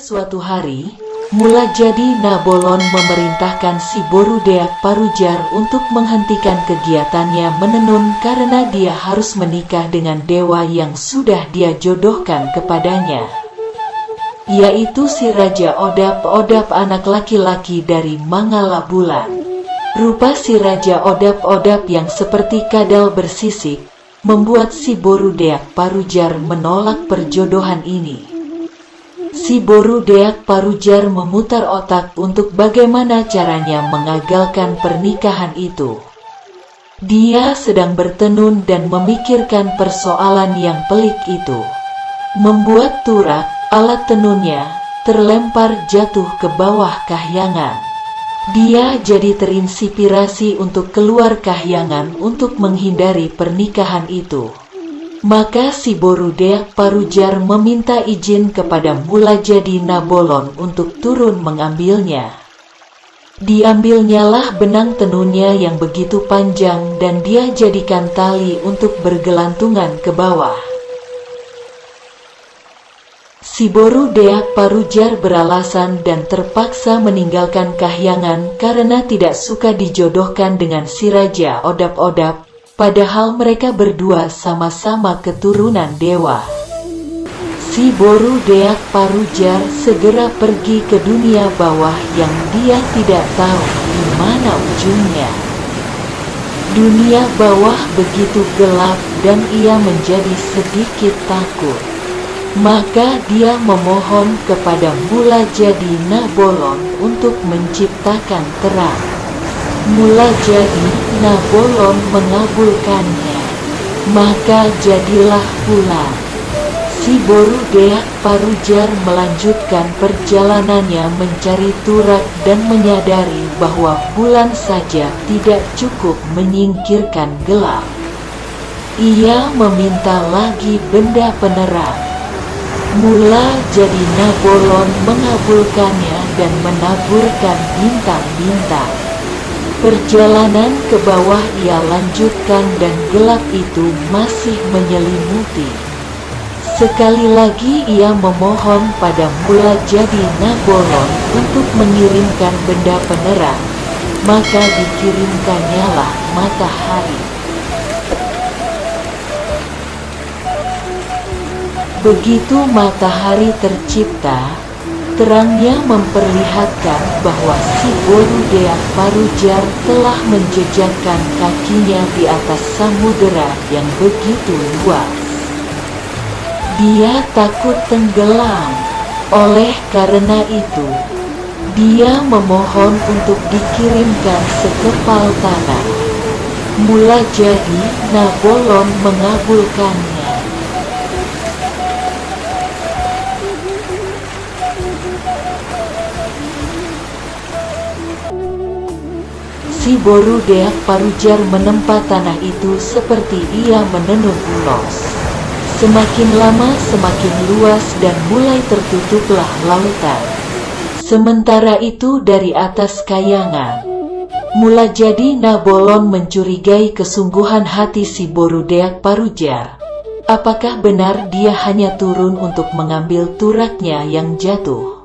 suatu hari, Mulajadi Nabolon memerintahkan si Boru Deak Parujar untuk menghentikan kegiatannya menenun karena dia harus menikah dengan dewa yang sudah dia jodohkan kepadanya, yaitu si Raja Odap-Odap, anak laki-laki dari Mangala Bulan. Rupa si Raja Odap-Odap yang seperti kadal bersisik membuat si Boru Deak Parujar menolak perjodohan ini. Si Boru Deak Parujar memutar otak untuk bagaimana caranya mengagalkan pernikahan itu. Dia sedang bertenun dan memikirkan persoalan yang pelik itu. Membuat turak, alat tenunnya, terlempar jatuh ke bawah kahyangan. Dia jadi terinspirasi untuk keluar kahyangan untuk menghindari pernikahan itu. Maka si Boru Deak Parujar meminta izin kepada Mulajadi Nabolon untuk turun mengambilnya. Diambilnyalah benang tenunnya yang begitu panjang dan dia jadikan tali untuk bergelantungan ke bawah. Si Boru Deak Parujar beralasan dan terpaksa meninggalkan kahyangan karena tidak suka dijodohkan dengan si Raja Odap-Odap. Padahal mereka berdua sama-sama keturunan dewa. Si Boru Deak Parujar segera pergi ke dunia bawah yang dia tidak tahu di mana ujungnya. Dunia bawah begitu gelap dan ia menjadi sedikit takut. Maka dia memohon kepada Mulajadi Nabolon untuk menciptakan terang. Mulajadi Nabolon mengabulkannya. Maka jadilah bulan. Si Boru Deak Parujar melanjutkan perjalanannya mencari turak dan menyadari bahwa bulan saja tidak cukup menyingkirkan gelap. Ia meminta lagi benda penerang. Mulajadi Nabolon mengabulkannya dan menaburkan bintang-bintang. Perjalanan ke bawah ia lanjutkan dan gelap itu masih menyelimuti. Sekali lagi ia memohon pada Mulajadi Nabolon untuk mengirimkan benda penerang, maka dikirimkannyalah matahari. Begitu matahari tercipta, terangnya memperlihatkan bahwa si Boru Deak Parujar telah menjejakkan kakinya di atas samudera yang begitu luas. Dia takut tenggelam. Oleh karena itu, dia memohon untuk dikirimkan sekepal tanah. Mulajadi Nabolon mengabulkannya. Si Boru Deak Parujar menempa tanah itu seperti ia menenun ulos. Semakin lama semakin luas dan mulai tertutuplah lautan. Sementara itu dari atas kayangan, Mulajadi Nabolon mencurigai kesungguhan hati si Boru Deak Parujar. Apakah benar dia hanya turun untuk mengambil turaknya yang jatuh?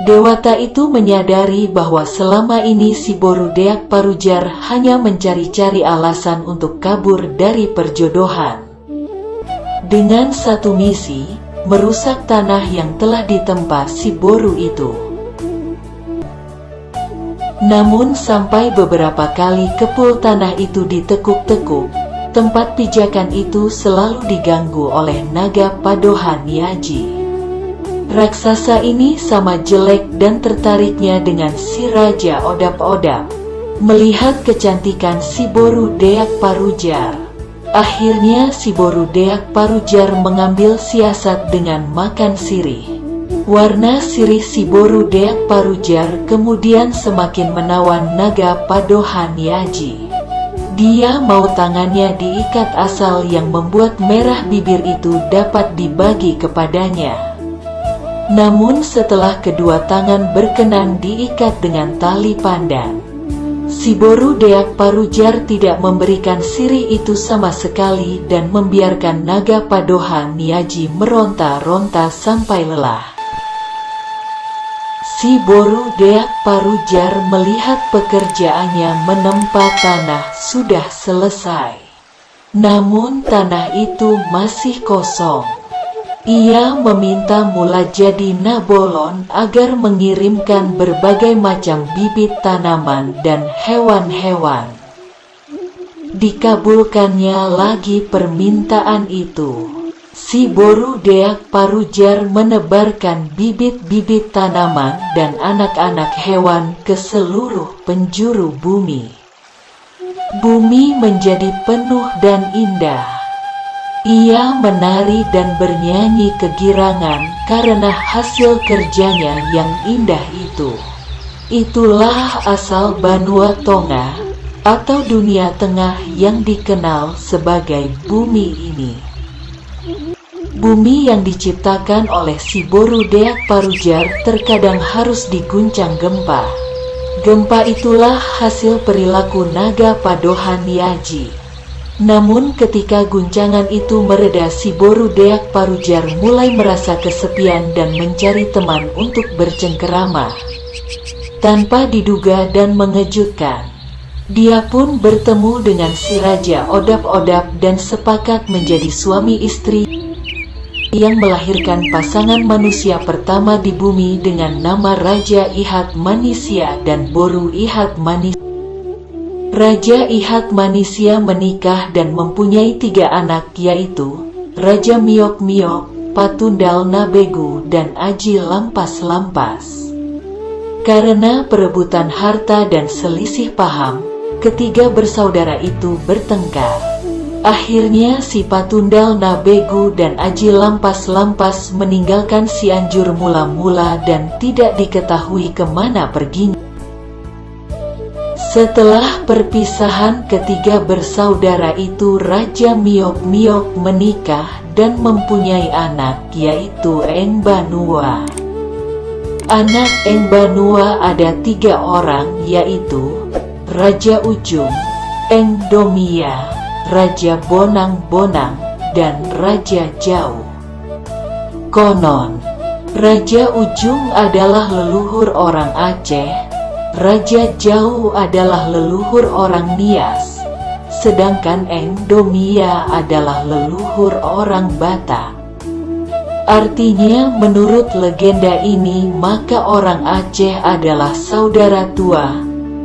Dewata itu menyadari bahwa selama ini si Boru Deak Parujar hanya mencari-cari alasan untuk kabur dari perjodohan. Dengan satu misi, merusak tanah yang telah ditempa si Boru itu. Namun sampai beberapa kali kepul tanah itu ditekuk-tekuk, tempat pijakan itu selalu diganggu oleh naga Padohan Yaji. Raksasa ini sama jelek dan tertariknya dengan si Raja Odap-Odap. Melihat kecantikan si Boru Deak Parujar, akhirnya si Boru Deak Parujar mengambil siasat dengan makan sirih. Warna sirih si Boru Deak Parujar kemudian semakin menawan naga Padohan Yaji. Dia mau tangannya diikat asal yang membuat merah bibir itu dapat dibagi kepadanya. Namun setelah kedua tangan berkenan diikat dengan tali pandan, si Boru Deak Parujar tidak memberikan sirih itu sama sekali dan membiarkan naga Padohan Yaji meronta-ronta sampai lelah. Si Boru Deak Parujar melihat pekerjaannya menempa tanah sudah selesai. Namun tanah itu masih kosong. Ia meminta Mula Jadi Nabolon agar mengirimkan berbagai macam bibit tanaman dan hewan-hewan. Dikabulkannya lagi permintaan itu. Si Boru Deak Parujar menebarkan bibit-bibit tanaman dan anak-anak hewan ke seluruh penjuru bumi. Bumi menjadi penuh dan indah. Ia menari dan bernyanyi kegirangan karena hasil kerjanya yang indah itu. Itulah asal Banua Tonga atau dunia tengah yang dikenal sebagai bumi ini. Bumi yang diciptakan oleh si Boru Deak Parujar terkadang harus diguncang gempa. Gempa itulah hasil perilaku naga Padohan Yaji. Namun ketika guncangan itu mereda, si Boru Deak Parujar mulai merasa kesepian dan mencari teman untuk bercengkerama. Tanpa diduga dan mengejutkan, dia pun bertemu dengan si Raja Odap-Odap dan sepakat menjadi suami istri yang melahirkan pasangan manusia pertama di bumi dengan nama Raja Ihat Manisia dan Boru Ihat Manisia. Raja Ihat Manisia menikah dan mempunyai 3 anak, yaitu Raja Miok Miok, Patundal Nabegu, dan Aji Lampas Lampas. Karena perebutan harta dan selisih paham, ketiga bersaudara itu bertengkar. Akhirnya si Patundal Nabegu dan Aji Lampas Lampas meninggalkan Cianjur mula-mula dan tidak diketahui kemana perginya. Setelah perpisahan ketiga bersaudara itu, Raja Miok Miok menikah dan mempunyai anak, yaitu Eng Banua. Anak Eng Banua ada 3 orang, yaitu Raja Ujung, Eng Domia, Raja Bonang-Bonang, dan Raja Jau. Konon, Raja Ujung adalah leluhur orang Aceh, Raja Jau adalah leluhur orang Nias, sedangkan Eng Domia adalah leluhur orang Batak. Artinya menurut legenda ini, maka orang Aceh adalah saudara tua,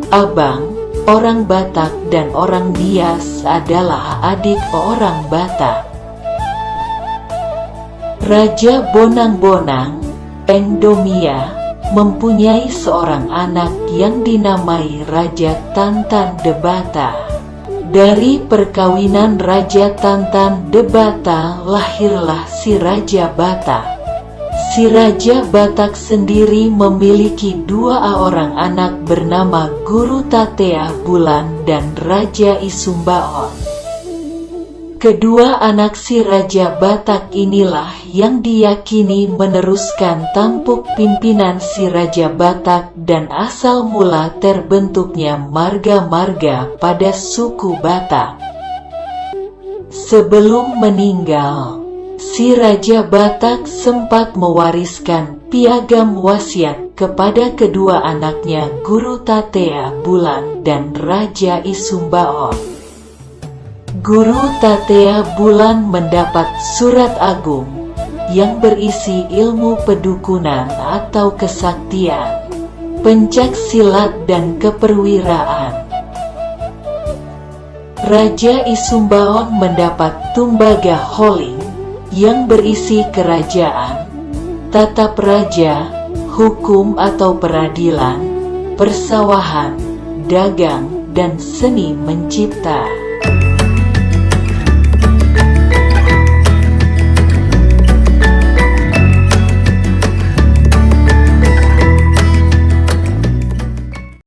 abang, orang Batak, dan orang Nias adalah adik orang Batak. Raja Bonang-Bonang, Eng Domia, mempunyai seorang anak yang dinamai Raja Tantan de Bata. Dari perkawinan Raja Tantan de Bata lahirlah si Raja Batak. Si Raja Batak sendiri memiliki 2 orang anak bernama Guru Tatea Bulan dan Raja Isumbaon. Kedua anak si Raja Batak inilah yang diyakini meneruskan tampuk pimpinan si Raja Batak dan asal mula terbentuknya marga-marga pada suku Batak. Sebelum meninggal, si Raja Batak sempat mewariskan piagam wasiat kepada kedua anaknya, Guru Tatea Bulan dan Raja Isumbaon. Guru Tatea Bulan mendapat surat agung yang berisi ilmu pedukunan atau kesaktian, pencak silat dan keperwiraan. Raja Isumbaon mendapat Tumbaga Holing yang berisi kerajaan, tatap raja, hukum atau peradilan, persawahan, dagang, dan seni mencipta.